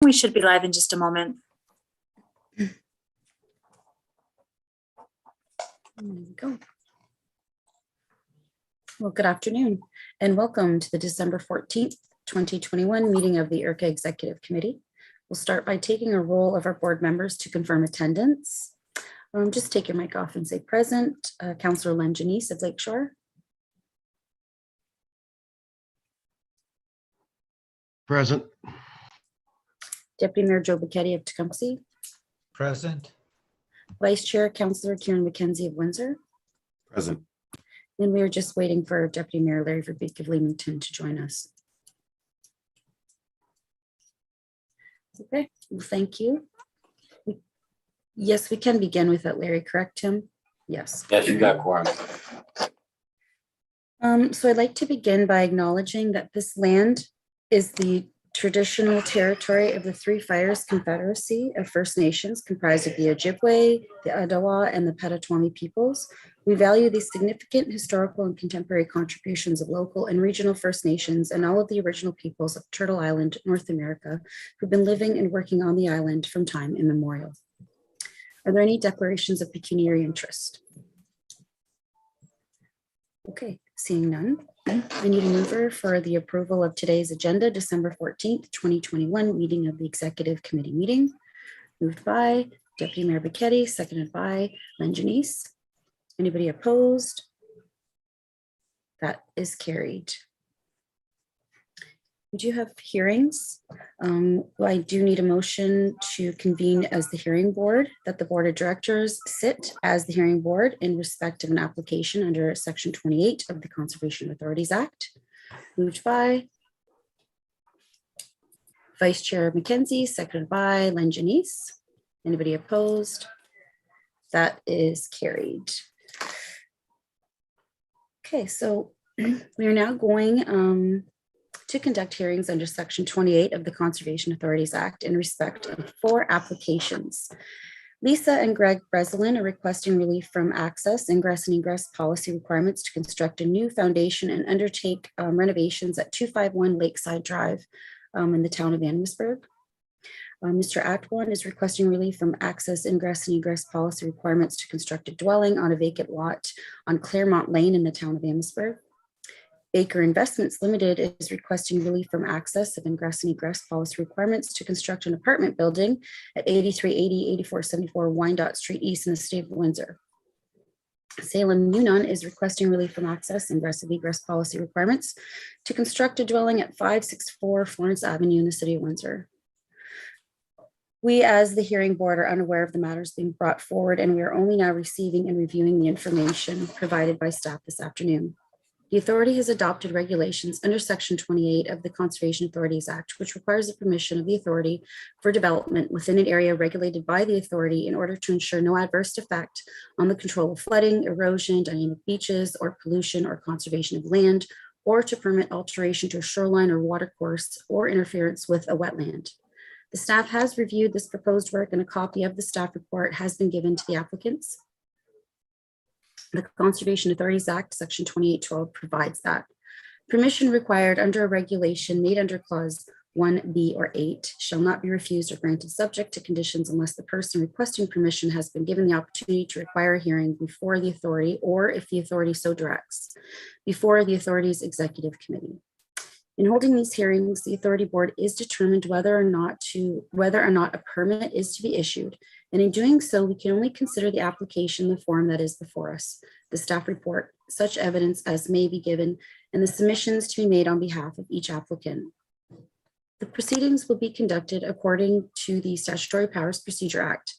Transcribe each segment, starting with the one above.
We should be live in just a moment. There we go. Well, good afternoon and welcome to the December 14th, 2021 meeting of the IRCA Executive Committee. We'll start by taking a roll of our board members to confirm attendance. Just take your mic off and say present. Councillor Len Janice of Lakeshore. Present. Deputy Mayor Joe Bacchetti of Tecumseh. Present. Vice Chair Councillor Kieran McKenzie of Windsor. Present. And we are just waiting for Deputy Mayor Larry Verbeek of Leamington to join us. Okay, well, thank you. Yes, we can begin with that, Larry, correct, Tim? Yes. Yes, you got quorum. So I'd like to begin by acknowledging that this land is the traditional territory of the Three Fires Confederacy of First Nations, comprised of the Ojibwe, the Ottawa, and the Potawatomi peoples. We value the significant historical and contemporary contributions of local and regional First Nations and all of the original peoples of Turtle Island, North America, who've been living and working on the island from time immemorial. Are there any declarations of pecuniary interest? Okay, seeing none. I need a mover for the approval of today's agenda, December 14th, 2021 meeting of the Executive Committee meeting. Moved by Deputy Mayor Bacchetti, seconded by Len Janice. Anybody opposed? That is carried. We do have hearings. I do need a motion to convene as the hearing board, that the board of directors sit as the hearing board in respect of an application under Section 28 of the Conservation Authorities Act. Moved by Vice Chair McKenzie, seconded by Len Janice. Anybody opposed? That is carried. Okay, so we are now going to conduct hearings under Section 28 of the Conservation Authorities Act in respect of 4 applications. Lisa and Greg Breslin are requesting relief from access, ingress, and egress policy requirements to construct a new foundation and undertake renovations at 251 Lakeside Drive in the town of Amherstburg. Mr. Atwan is requesting relief from access, ingress, and egress policy requirements to construct a dwelling on a vacant lot on Claremont Lane in the town of Amherstburg. Baker Investments Limited is requesting relief from access of ingress and egress policy requirements to construct an apartment building at 8380-8474 Wyandotte Street East in the state of Windsor. Salem Yunnan is requesting relief from access, ingress and egress policy requirements to construct a dwelling at 564 Florence Avenue in the city of Windsor. We, as the hearing board, are unaware of the matters being brought forward, and we are only now receiving and reviewing the information provided by staff this afternoon. The authority has adopted regulations under Section 28 of the Conservation Authorities Act, which requires the permission of the authority for development within an area regulated by the authority in order to ensure no adverse effect on the control of flooding, erosion, dynamic beaches, or pollution or conservation of land, or to permit alteration to a shoreline or watercourse or interference with a wetland. The staff has reviewed this proposed work, and a copy of the staff report has been given to the applicants. The Conservation Authorities Act, Section 2812 provides that permission required under a regulation made under Clause 1B or 8 shall not be refused or granted subject to conditions unless the person requesting permission has been given the opportunity to require a hearing before the authority, or if the authority so directs, before the authority's executive committee. In holding these hearings, the authority board is determined whether or not a permit is to be issued. And in doing so, we can only consider the application in the form that is before us, the staff report, such evidence as may be given, and the submissions to be made on behalf of each applicant. The proceedings will be conducted according to the Statutory Powers Procedure Act.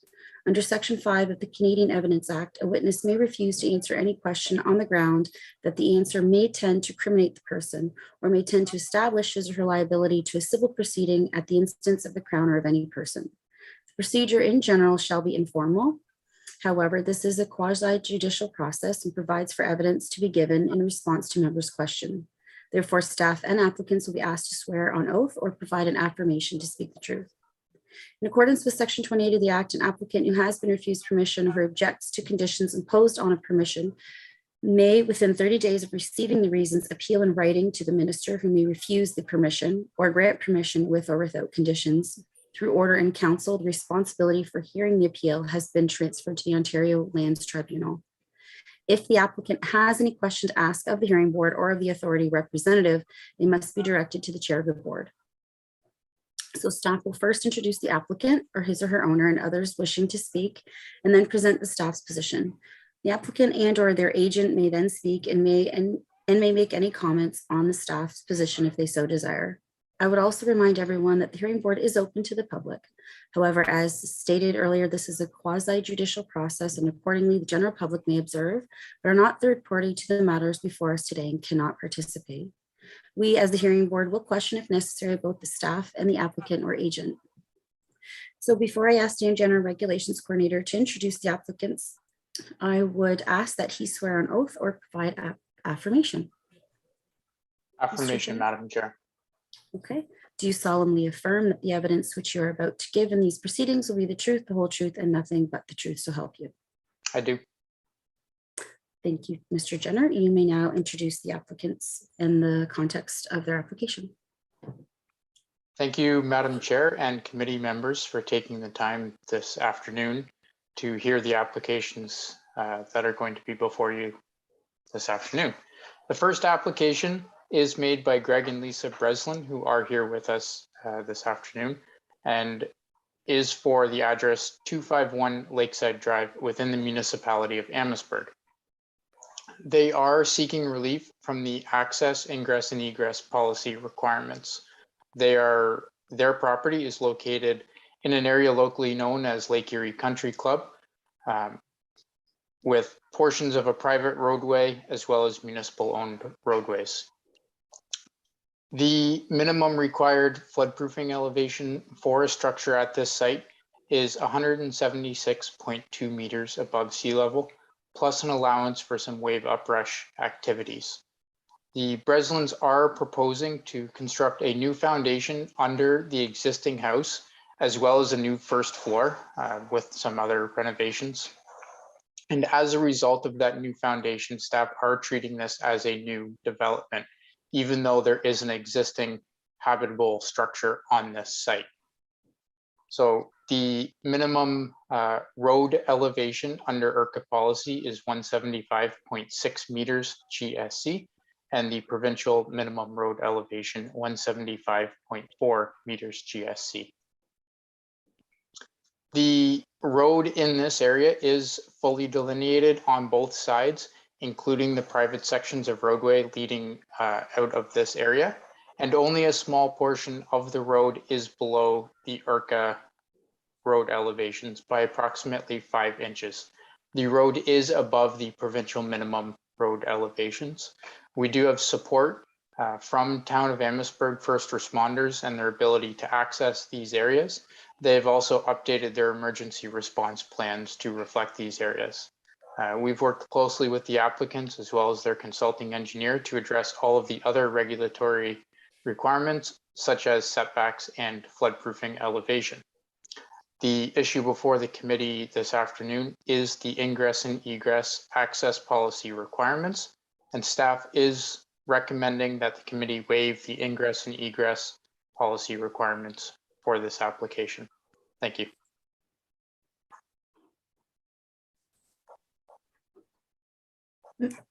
Under Section 5 of the Canadian Evidence Act, a witness may refuse to answer any question on the ground that the answer may tend to criminate the person or may tend to establish his or her liability to a civil proceeding at the instance of the Crown or of any person. The procedure in general shall be informal. However, this is a quasi-judicial process and provides for evidence to be given in response to members' question. Therefore, staff and applicants will be asked to swear on oath or provide an affirmation to speak the truth. In accordance with Section 28 of the Act, an applicant who has been refused permission or who objects to conditions imposed on a permission may, within 30 days of receiving the reasons, appeal in writing to the minister who may refuse the permission or grant permission with or without conditions. Through order in council, the responsibility for hearing the appeal has been transferred to the Ontario Lands Tribunal. If the applicant has any question to ask of the hearing board or of the authority representative, they must be directed to the chair of the board. So staff will first introduce the applicant or his or her owner and others wishing to speak, and then present the staff's position. The applicant and or their agent may then speak and may make any comments on the staff's position if they so desire. I would also remind everyone that the hearing board is open to the public. However, as stated earlier, this is a quasi-judicial process, and accordingly, the general public may observe, but are not third party to the matters before us today and cannot participate. We, as the hearing board, will question if necessary both the staff and the applicant or agent. So before I ask Dan Jenner, Regulations Coordinator, to introduce the applicants, I would ask that he swear on oath or provide affirmation. Affirmation, Jenner? Madam Chair. Okay. Do you solemnly affirm that the evidence which you are about to give in these proceedings will be the truth, the whole truth, and nothing but the truth, so help you? I do. Thank you, Mr. Jenner. You may now introduce the applicants in the context of their application. Thank you, Madam Chair and committee members, for taking the time this afternoon to hear the applications that are going to be before you this afternoon. The first application is made by Greg and Lisa Breslin, who are here with us this afternoon, and is for the address 251 Lakeside Drive within the municipality of Amherstburg. They are seeking relief from the access, ingress, and egress policy requirements. Their property is located in an area locally known as Lake Erie Country Club, with portions of a private roadway as well as municipal-owned roadways. The minimum required floodproofing elevation for a structure at this site is 176.2 meters above sea level, plus an allowance for some wave uprush activities. The Breslins are proposing to construct a new foundation under the existing house, as well as a new first floor with some other renovations. And as a result of that new foundation, staff are treating this as a new development, even though there is an existing habitable structure on this site. So the minimum road elevation under IRCA policy is 175.6 meters GSC, and the provincial minimum road elevation 175.4 meters GSC. The road in this area is fully delineated on both sides, including the private sections of roadway leading out of this area, and only a small portion of the road is below the IRCA road elevations by approximately 5 inches. The road is above the provincial minimum road elevations. We do have support from Town of Amherstburg first responders and their ability to access these areas. They've also updated their emergency response plans to reflect these areas. We've worked closely with the applicants as well as their consulting engineer to address all of the other regulatory requirements, such as setbacks and floodproofing elevation. The issue before the committee this afternoon is the ingress and egress access policy requirements, and staff is recommending that the committee waive the ingress and egress policy requirements for this application. Thank you.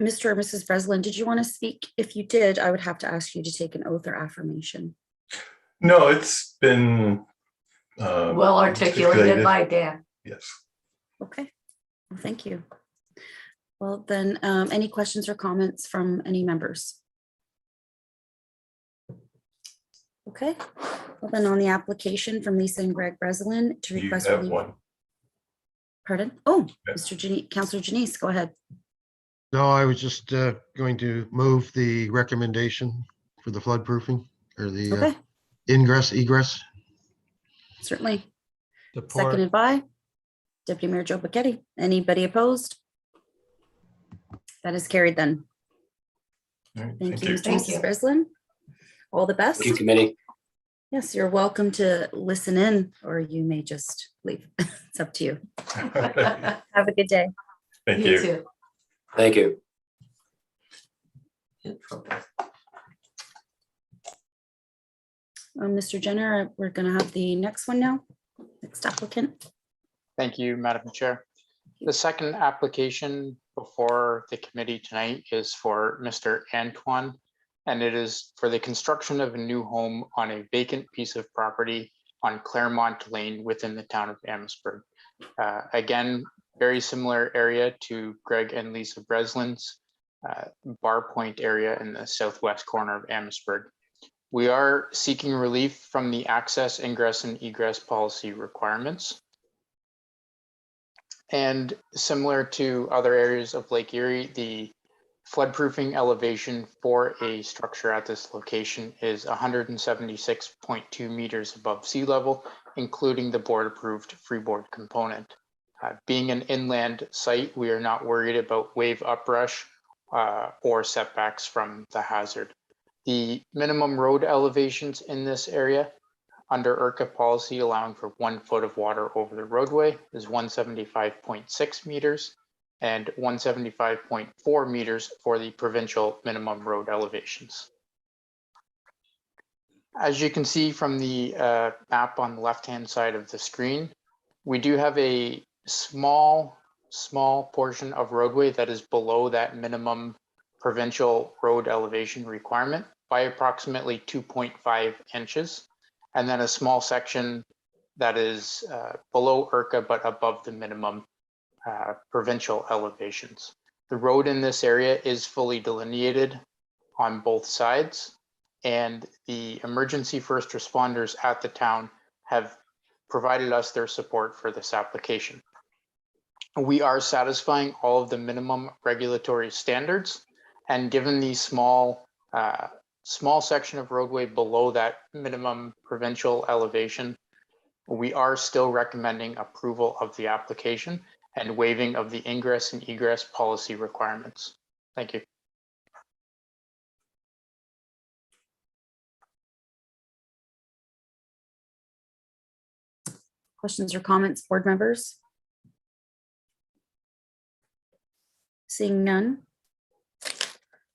Mr. or Mrs. Breslin, did you want to speak? If you did, I would have to ask you to take an oath or affirmation. No, it's been Well articulated by Dan. Yes. Okay, well, thank you. Well, then, any questions or comments from any members? Okay, well then on the application from Lisa and Greg Breslin to You request have relief. one. Pardon? Oh, Yes. Councillor Janice, go ahead. No, I was just going to move the recommendation for the flood proofing or the Okay, ingress egress. certainly. Support. Seconded by Deputy Mayor Joe Becchetti. Anybody opposed? That is carried then. All right, Thank you, Mr. and Thank Mrs. you. Breslin. All the best. Thank you, committee. Yes, you're welcome to listen in, or you may just leave. It's up to you. Have a good day. Thank You you. too. Thank you. Mr. Jenner, we're going to have the next one now. Next applicant. Thank you, Madam Chair. The second application before the committee tonight is for Mr. Antoine, and it is for the construction of a new home on a vacant piece of property on Claremont Lane within the town of Amherstburg. Again, very similar area to Greg and Lisa Breslin's Bar Point area in the southwest corner of Amherstburg. We are seeking relief from the access, ingress, and egress policy requirements. And similar to other areas of Lake Erie, the floodproofing elevation for a structure at this location is 176.2 meters above sea level, including the board-approved freeboard component. Being an inland site, we are not worried about wave uprush or setbacks from the hazard. The minimum road elevations in this area under IRCA policy allowing for 1 foot of water over the roadway is 175.6 meters and 175.4 meters for the provincial minimum road elevations. As you can see from the map on the left-hand side of the screen, we do have a small portion of roadway that is below that minimum provincial road elevation requirement by approximately 2.5 inches. And then a small section that is below IRCA but above the minimum provincial elevations. The road in this area is fully delineated on both sides, and the emergency first responders at the town have provided us their support for this application. We are satisfying all of the minimum regulatory standards, and given the small section of roadway below that minimum provincial elevation, we are still recommending approval of the application and waiving of the ingress and egress policy requirements. Thank you. Questions or comments, board members? Seeing none,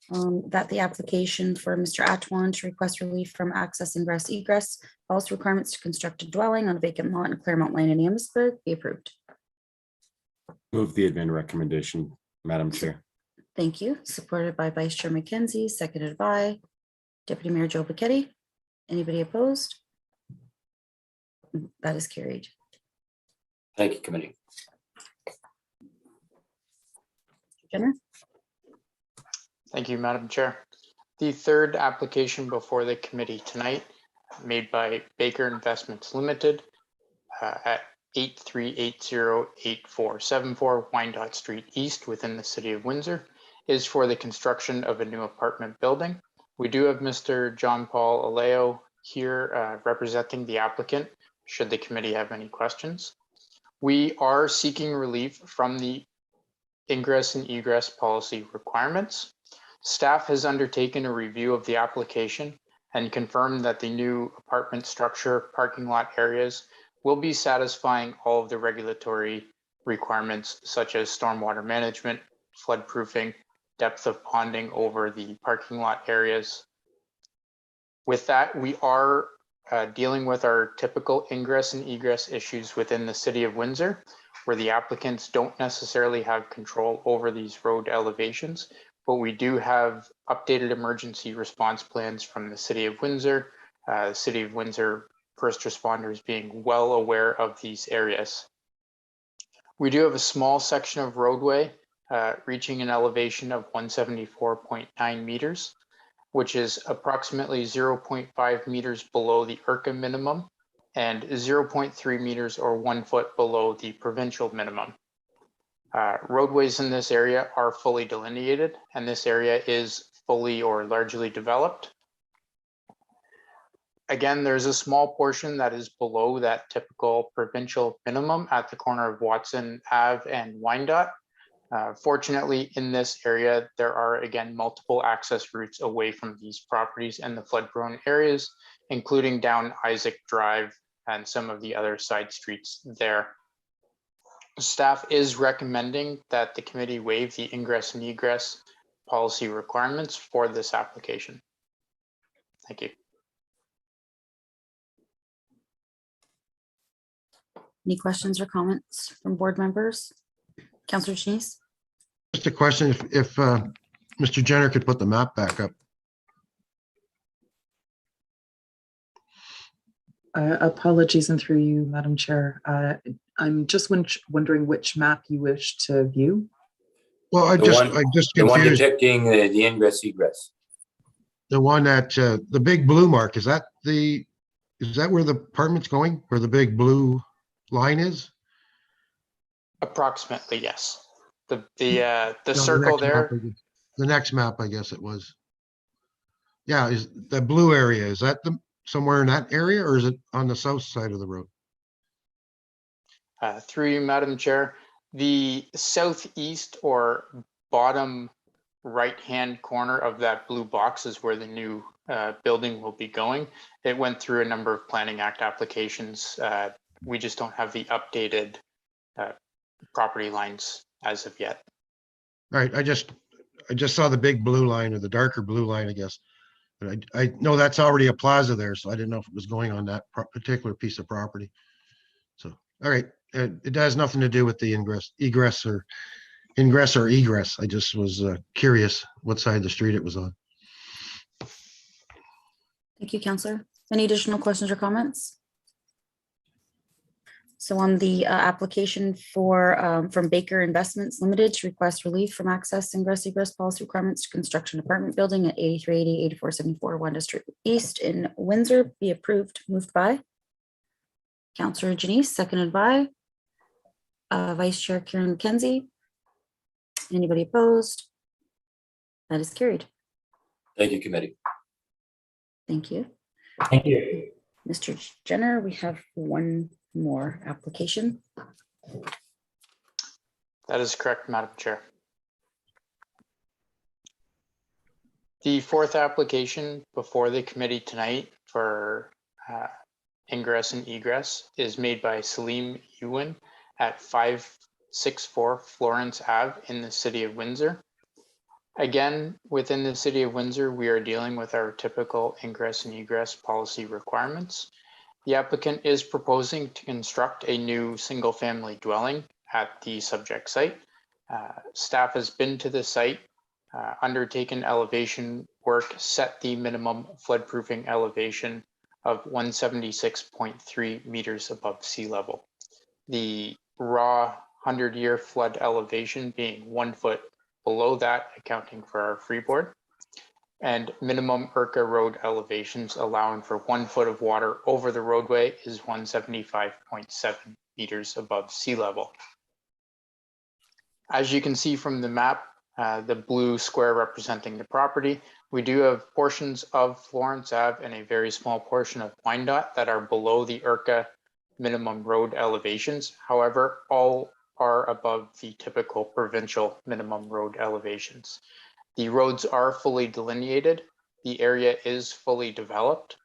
that the application for Mr. Atwan to request relief from access, ingress, egress, policy requirements to construct a dwelling on a vacant lot in Claremont Lane in Amherstburg be approved. Move the admin recommendation, Madam Chair. Thank you. Supported by Vice Chair McKenzie, seconded by Deputy Mayor Joe Bacchetti. Anybody opposed? That is carried. Thank you, committee. Jenner? Thank you, Madam Chair. The third application before the committee tonight, made by Baker Investments Limited at 83808474 Wyandotte Street East within the city of Windsor, is for the construction of a new apartment building. We do have Mr. John Paul Aleo here representing the applicant, should the committee have any questions. We are seeking relief from the ingress and egress policy requirements. Staff has undertaken a review of the application and confirmed that the new apartment structure parking lot areas will be satisfying all of the regulatory requirements such as stormwater management, floodproofing, depth of ponding over the parking lot areas. With that, we are dealing with our typical ingress and egress issues within the city of Windsor, where the applicants don't necessarily have control over these road elevations, but we do have updated emergency response plans from the city of Windsor, first responders being well aware of these areas. We do have a small section of roadway reaching an elevation of 174.9 meters, which is approximately 0.5 meters below the IRCA minimum and 0.3 meters or 1 foot below the provincial minimum. Roadways in this area are fully delineated, and this area is fully or largely developed. Again, there's a small portion that is below that typical provincial minimum at the corner of Watson Ave and Wyandotte. Fortunately, in this area, there are, again, multiple access routes away from these properties and the flood-prone areas, including down Isaac Drive and some of the other side streets there. Staff is recommending that the committee waive the ingress and egress policy requirements for this application. Thank you. Any questions or comments from board members? Councillor Janice? Just a question, if Mr. Jenner could put the map back up. Apologies, and through you, Madam Chair. I'm just wondering which map you wish to view. Well, I The just one confused. depicting the ingress egress. The one that, the big blue mark, is that where the apartment's going, where the big blue line is? Approximately, yes. The No, circle next there, map, the next map, I guess it was. Yeah, is the blue area, is that somewhere in that area, or is it on the south side of the road? through you, Madam Chair, the southeast or bottom right-hand corner of that blue box is where the new building will be going. It went through a number of Planning Act applications. We just don't have the updated property lines as of yet. All right, I just saw the big blue line, or the darker blue line, I guess. But I know that's already a plaza there, so I didn't know if it was going on that particular piece of property. So, all right, it has nothing to do with the ingress or egress. I just was curious what side of the street it was on. Thank you, Councillor. Any additional questions or comments? So on the application for from Baker Investments Limited to request relief from access ingress egress policy requirements to construction apartment building at 8380 8474 1 District East in Windsor be approved. Moved by Councillor Janice, seconded by Vice Chair Karen McKenzie. Anybody opposed? That is carried. Thank you, committee. Thank you. Thank you. Mr. Jenner, we have one more application. That is correct, Madam Chair. The fourth application before the committee tonight for ingress and egress is made by Salim Ewan at 564 Florence Ave in the city of Windsor. Again, within the city of Windsor, we are dealing with our typical ingress and egress policy requirements. The applicant is proposing to construct a new single-family dwelling at the subject site. Staff has been to the site, undertaken elevation work, set the minimum floodproofing elevation of 176.3 meters above sea level. The raw 100-year flood elevation being 1 foot below that, accounting for our freeboard, and minimum IRCA road elevations allowing for 1 foot of water over the roadway is 175.7 meters above sea level. As you can see from the map, the blue square representing the property, we do have portions of Florence Ave and a very small portion of Wyandotte that are below the IRCA minimum road elevations. However, all are above the typical provincial minimum road elevations. The roads are fully delineated. The area is fully developed.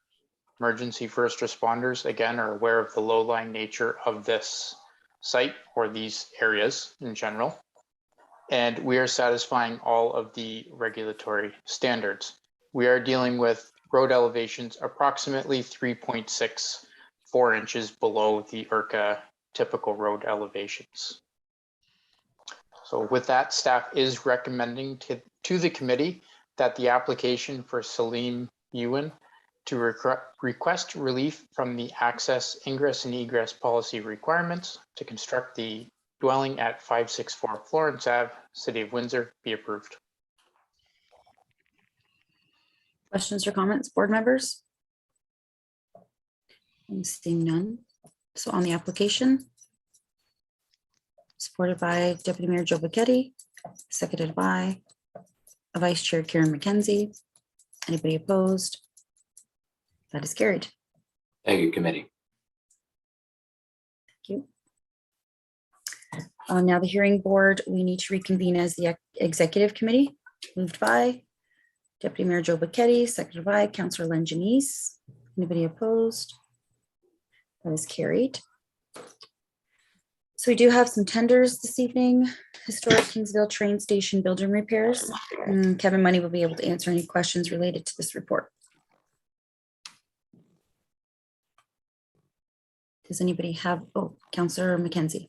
Emergency first responders, again, are aware of the low-lying nature of this site or these areas in general. And we are satisfying all of the regulatory standards. We are dealing with road elevations approximately 3.64 inches below the IRCA typical road elevations. So with that, staff is recommending to the committee that the application for Salim Ewan to request relief from the access, ingress, and egress policy requirements to construct the dwelling at 564 Florence Ave, City of Windsor, be approved. Questions or comments, board members? I'm seeing none. So on the application, supported by Deputy Mayor Joe Bacchetti, seconded by Vice Chair Karen McKenzie. Anybody opposed? That is carried. Thank you, committee. Thank you. Now the hearing board, we need to reconvene as the executive committee. Moved by Deputy Mayor Joe Bacchetti, seconded by Councillor Len Janice. Anybody opposed? That is carried. So we do have some tenders this evening. Historic Kingsville train station building repairs. And Kevin Money will be able to answer any questions related to this report. Does anybody have, oh, Councillor McKenzie?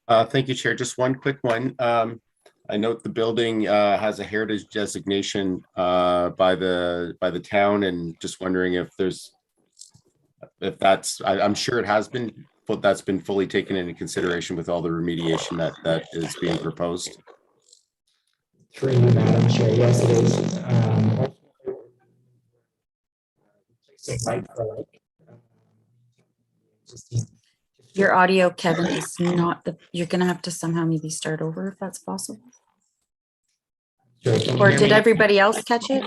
Thank you, Chair. Just one quick one. I note the building has a heritage designation by the town, and just wondering if I'm sure it has been, but that's been fully taken into consideration with all the remediation that is being proposed. Through you, Madam Chair, yes, it is. Replacing like for like. Existing- Your audio, Kevin, is not the, you're gonna have to somehow maybe start over if that's possible. Sure, can you Or hear did me? everybody else catch it?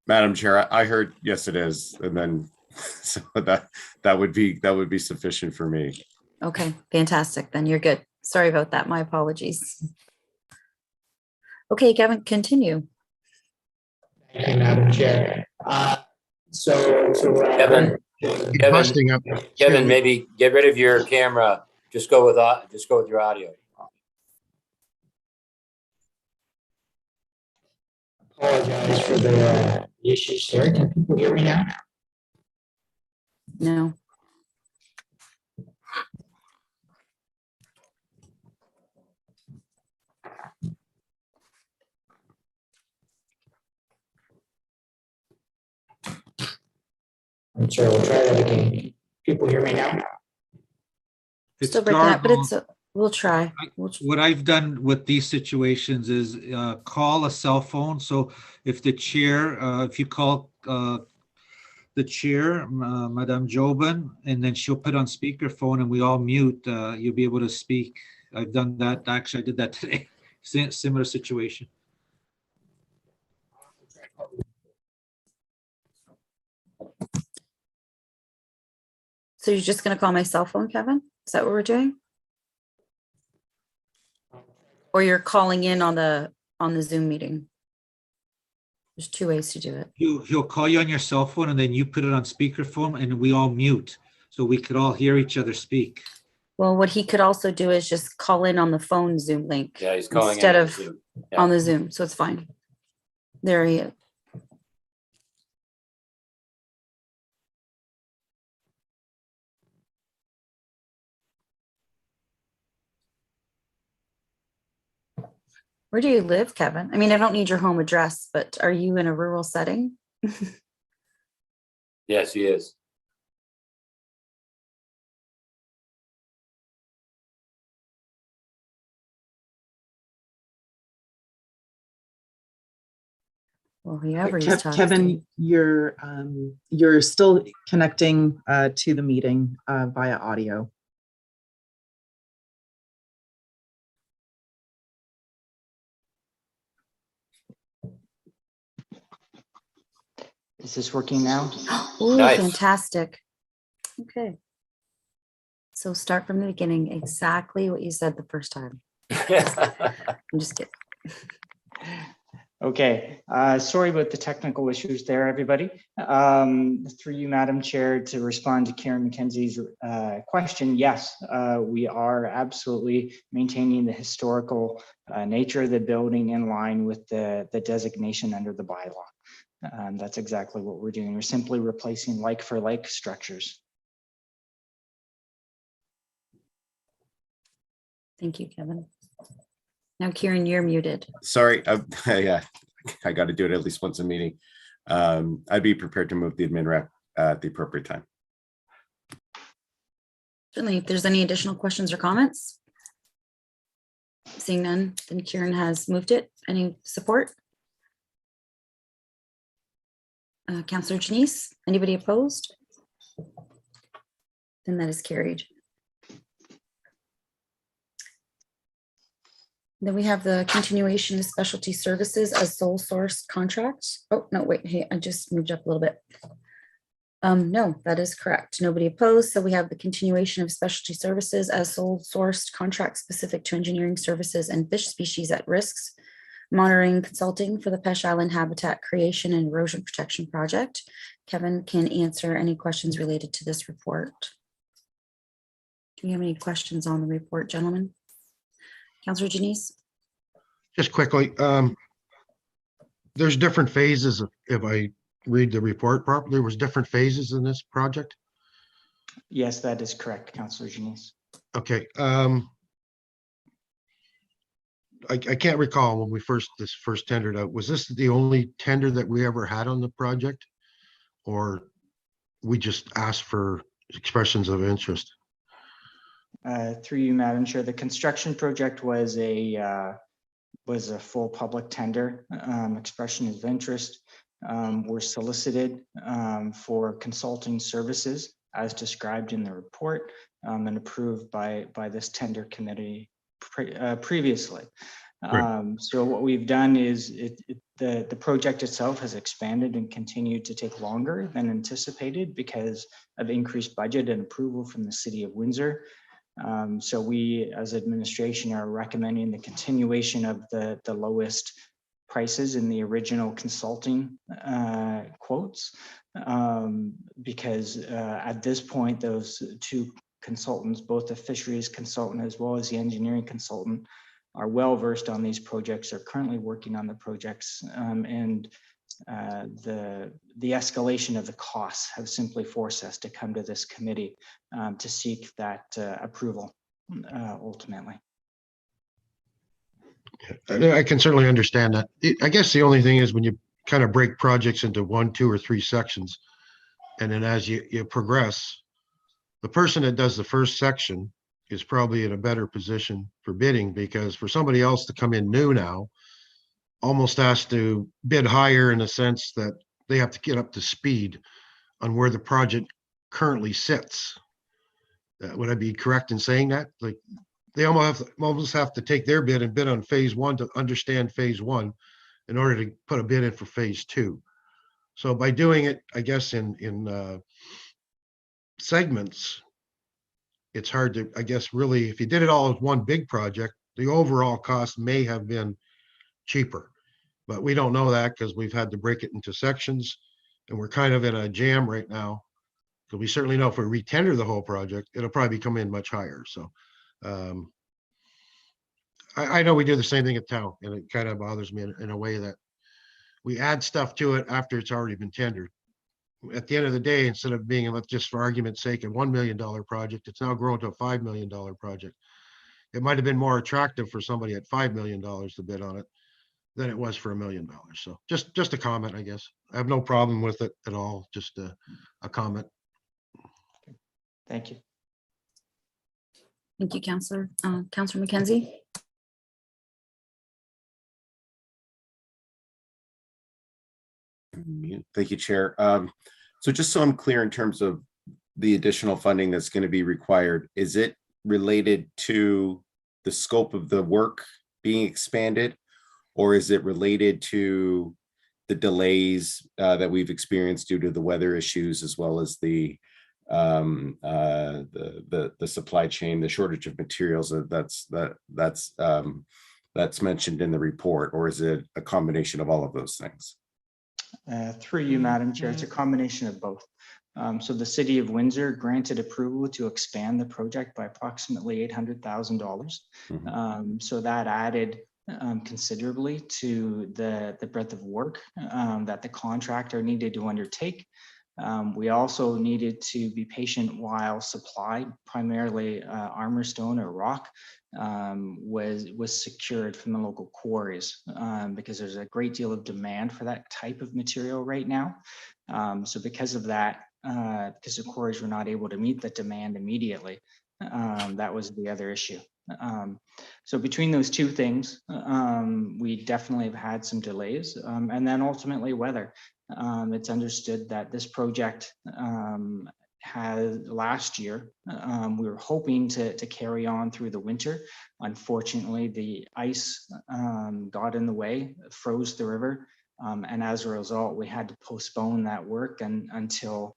Madam Chair, I heard, yes, it is, and then so that would be sufficient for me. Okay, fantastic. Then you're good. Sorry about that. My apologies. Okay, Kevin, continue. Thank you, Madam Chair. Kevin, Keep Kevin, busting up. Kevin, maybe get rid of your camera. Just go with your audio. Apologize for the issues there. Can people hear me now? No. I'm sorry, we'll try that again. People hear me now? It's Still breaking up, but Dargo. it's, we'll try. What I've done with these situations is call a cell phone. So if the chair, if you call the chair, Madame Jobin, and then she'll put on speakerphone and we all mute, you'll be able to speak. I've done that. Actually, I did that today. Similar situation. So you're just gonna call my cell phone, Kevin? Is that what we're doing? Or you're calling in on the Zoom meeting? There's two ways to do it. He'll call you on your cell phone and then you put it on speakerphone and we all mute. So we could all hear each other speak. Well, what he could also do is just call in on the phone Zoom link. Yeah, he's calling Instead in of Zoom. Yeah. on the Zoom, so it's fine. There he is. Where do you live, Kevin? I mean, I don't need your home address, but are you in a rural setting? Yes, he is. Well, whoever he's Kev- talking Kevin, you're still connecting to the meeting via audio. Is this working now? Oh, Nice. fantastic. Okay. So start from the beginning, exactly what you said the first time. I'm just kidding. Okay, sorry about the technical issues there, everybody. Through you, Madam Chair, to respond to Karen McKenzie's question, yes, we are absolutely maintaining the historical nature of the building in line with the designation under the bylaw. That's exactly what we're doing. We're simply replacing like for like structures. Thank you, Kevin. Now, Kieran, you're muted. Sorry, yeah, I got to do it at least once a meeting. I'd be prepared to move the admin rep at the appropriate time. Certainly, if there's any additional questions or comments. Seeing none, then Kieran has moved it. Any support? Councillor Janice, anybody opposed? Then that is carried. Then we have the continuation of specialty services as sole source contracts. Oh, no, wait, hey, I just moved up a little bit. No, that is correct. Nobody opposed. So we have the continuation of specialty services as sole sourced contract specific to engineering services and fish species at risks, monitoring consulting for the Peche Island Habitat Creation and Erosion Protection Project. Kevin can answer any questions related to this report. Do you have any questions on the report, gentlemen? Councillor Janice? Just quickly, there's different phases, if I read the report properly. There was different phases in this project. Yes, that is correct, Councillor Janice. Okay. I can't recall when this first tendered out. Was this the only tender that we ever had on the project? Or we just asked for expressions of interest? Through you, Madam Chair, the construction project was a full public tender. Expression of interest were solicited for consulting services as described in the report and approved by this tender committee previously. So what we've done is the project itself has expanded and continued to take longer than anticipated because of increased budget and approval from the City of Windsor. So we, as administration, are recommending the continuation of the lowest prices in the original consulting quotes because at this point, those two consultants, both the fisheries consultant as well as the engineering consultant, are well versed on these projects, are currently working on the projects, and the escalation of the costs have simply forced us to come to this committee to seek that approval ultimately. I can certainly understand that. I guess the only thing is when you kind of break projects into 1, 2, or 3 sections, and then as you progress, the person that does the first section is probably in a better position for bidding, because for somebody else to come in new now, almost has to bid higher in the sense that they have to get up to speed on where the project currently sits. Would I be correct in saying that? Like, they almost have to take their bid and bid on phase 1 to understand phase 1 in order to put a bid in for phase 2. So by doing it, I guess in segments, it's hard to, I guess, really, if you did it all as one big project, the overall cost may have been cheaper. But we don't know that because we've had to break it into sections, and we're kind of in a jam right now. So we certainly know if we retender the whole project, it'll probably come in much higher. So I know we do the same thing at town, and it kind of bothers me in a way that we add stuff to it after it's already been tendered. At the end of the day, instead of being, let's just for argument's sake, a $1 million project, it's now grown to a $5 million project. It might have been more attractive for somebody at $5 million to bid on it than it was for $1 million. So just a comment, I guess. I have no problem with it at all. Just a comment. Thank you. Thank you, Councillor. Councillor McKenzie. Thank you, Chair. So just so I'm clear in terms of the additional funding that's going to be required, is it related to the scope of the work being expanded, or is it related to the delays that we've experienced due to the weather issues, as well as the supply chain, the shortage of materials that's mentioned in the report, or is it a combination of all of those things? Through you, Madam Chair, it's a combination of both. So the City of Windsor granted approval to expand the project by approximately $800,000. So that added considerably to the breadth of work that the contractor needed to undertake. We also needed to be patient while supply, primarily armor stone or rock, was secured from the local quarries because there's a great deal of demand for that type of material right now. So because of that, because the quarries were not able to meet the demand immediately, that was the other issue. So between those two things, we definitely have had some delays, and then ultimately weather. It's understood that this project has last year, we were hoping to carry on through the winter. Unfortunately, the ice got in the way, froze the river, and as a result, we had to postpone that work until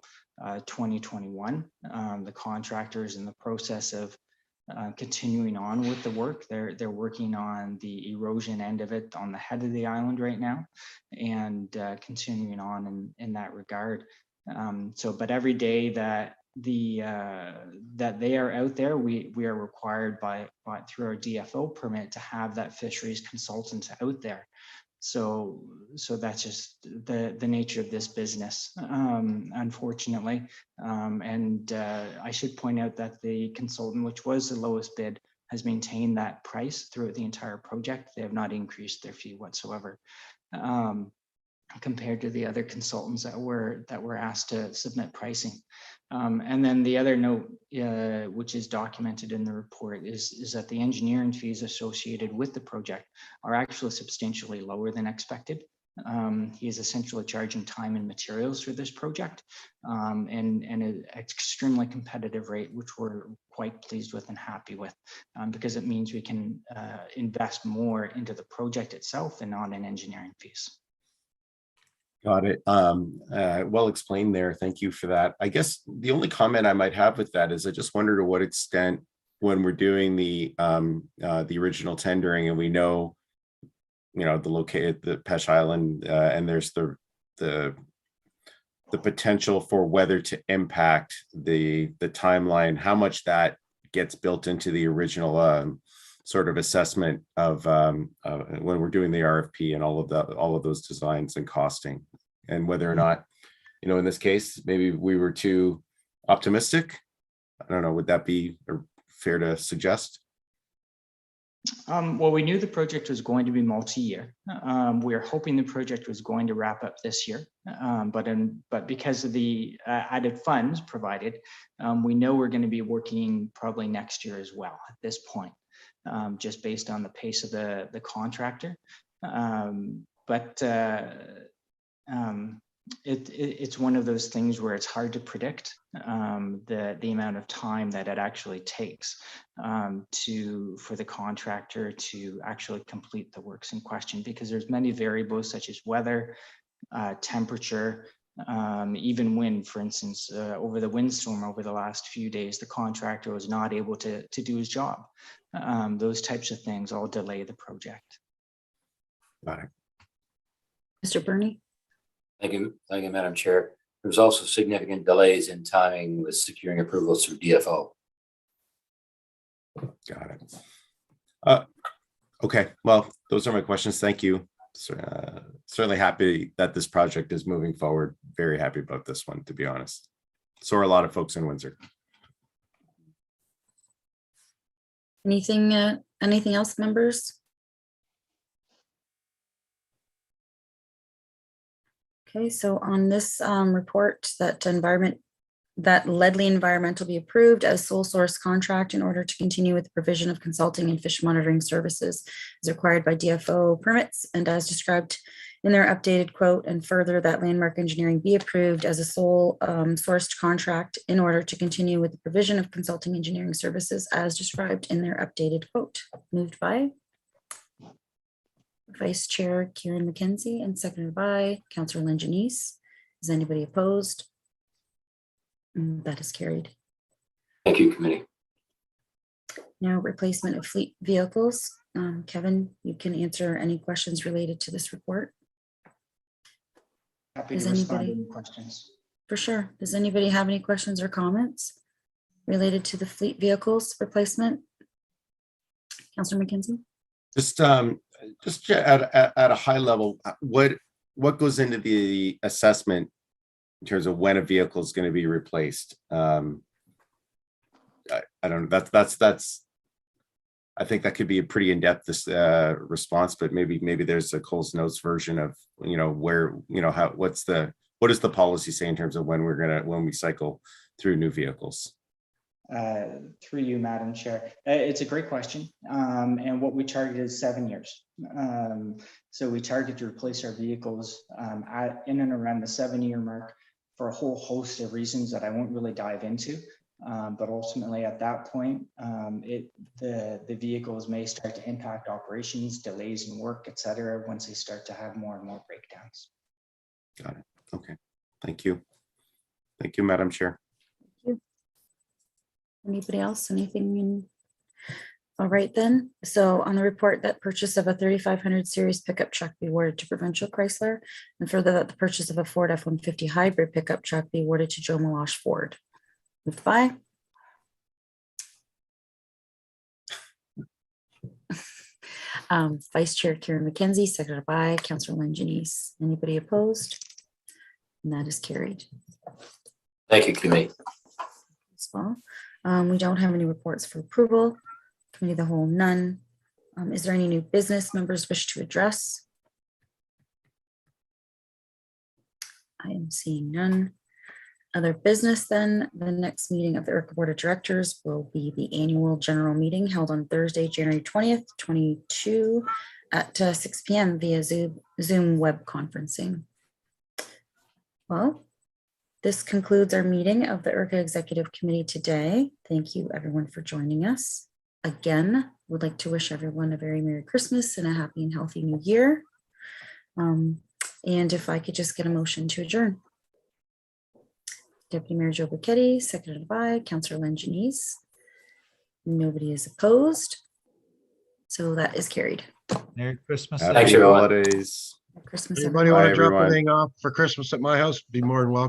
2021. The contractor is in the process of continuing on with the work. They're working on the erosion end of it on the head of the island right now, and continuing on in that regard. But every day that they are out there, we are required by through our DFO permit to have that fisheries consultant out there. So that's just the nature of this business, unfortunately. And I should point out that the consultant, which was the lowest bid, has maintained that price throughout the entire project. They have not increased their fee whatsoever, compared to the other consultants that were asked to submit pricing. And then the other note, which is documented in the report, is that the engineering fees associated with the project are actually substantially lower than expected. He is essentially charging time and materials for this project, and an extremely competitive rate, which we're quite pleased with and happy with, because it means we can invest more into the project itself and not in engineering fees. Got it. Well explained there. Thank you for that. I guess the only comment I might have with that is I just wonder to what extent, when we're doing the original tendering and we know, the Peche Island, and there's the potential for weather to impact the timeline, how much that gets built into the original sort of assessment of when we're doing the RFP and all of those designs and costing, and whether or not, in this case, maybe we were too optimistic. I don't know, would that be fair to suggest? Well, we knew the project was going to be multi-year. We were hoping the project was going to wrap up this year, but because of the added funds provided, we know we're going to be working probably next year as well at this point. Just based on the pace of the contractor. It's one of those things where it's hard to predict the amount of time that it actually takes for the contractor to actually complete the works in question, because there's many variables such as weather, temperature, even wind. For instance, over the windstorm over the last few days, the contractor was not able to do his job. Those types of things all delay the project. Got it. Mr. Burney? Thank you, Madam Chair. There was also significant delays in timing with securing approvals through DFO. Got it. Okay, well, those are my questions. Thank you. Certainly happy that this project is moving forward. Very happy about this one, to be honest. So are a lot of folks in Windsor. Anything else, members? Okay, so on this report, that Ledley Environmental be approved as sole source contract in order to continue with the provision of consulting and fish monitoring services as required by DFO permits and as described in their updated quote, and further that Landmark Engineering be approved as a sole sourced contract in order to continue with the provision of consulting engineering services as described in their updated quote. Moved by Vice Chair Kieran McKenzie and seconded by Councillor Lynn Janice. Is anybody opposed? That is carried. Thank you, committee. Now, replacement of fleet vehicles. Kevin, you can answer any questions related to this report. Happy to respond to any questions. For sure. Does anybody have any questions or comments related to the fleet vehicles replacement? Councillor McKenzie? Just at a high level, what goes into the assessment in terms of when a vehicle is going to be replaced? I don't know. That's. I think that could be a pretty in-depth response, but maybe there's a Coles Notes version of what does the policy say in terms of when we cycle through new vehicles? Through you, Madam Chair. It's a great question. And what we target is 7 years. So we target to replace our vehicles in and around the 7-year mark for a whole host of reasons that I won't really dive into. But ultimately at that point, the vehicles may start to impact operations, delays in work, et cetera, once they start to have more and more breakdowns. Got it. Okay. Thank you. Thank you, Madam Chair. Anybody else? Anything? All right then. So on the report, that purchase of a 3500 series pickup truck be awarded to Provincial Chrysler, and further that the purchase of a Ford F-150 hybrid pickup truck be awarded to Joe Meloche Ford. Moved by Vice Chair Karen McKenzie, seconded by Councillor Len Janice. Anybody opposed? And that is carried Thank you, committee. as well. We don't have any reports for approval. Committee of the whole, none. Is there any new business members wish to address? I am seeing none. Other business then, the next meeting of the IRCA Board of Directors will be the annual general meeting held on Thursday, January 20th, 22 at 6 p.m. via Zoom web conferencing. Well, this concludes our meeting of the IRCA Executive Committee today. Thank you everyone for joining us. Again, would like to wish everyone a very Merry Christmas and a happy and healthy New Year. And if I could just get a motion to adjourn. Deputy Mayor Joe Burketti, seconded by Councillor Len Janice. Nobody is opposed. So that is carried. Merry Christmas. Happy Thanks, everyone. holidays. Christmas. Anybody everyone. want to drop everyone. anything off for Christmas at my house? Be more than welcome.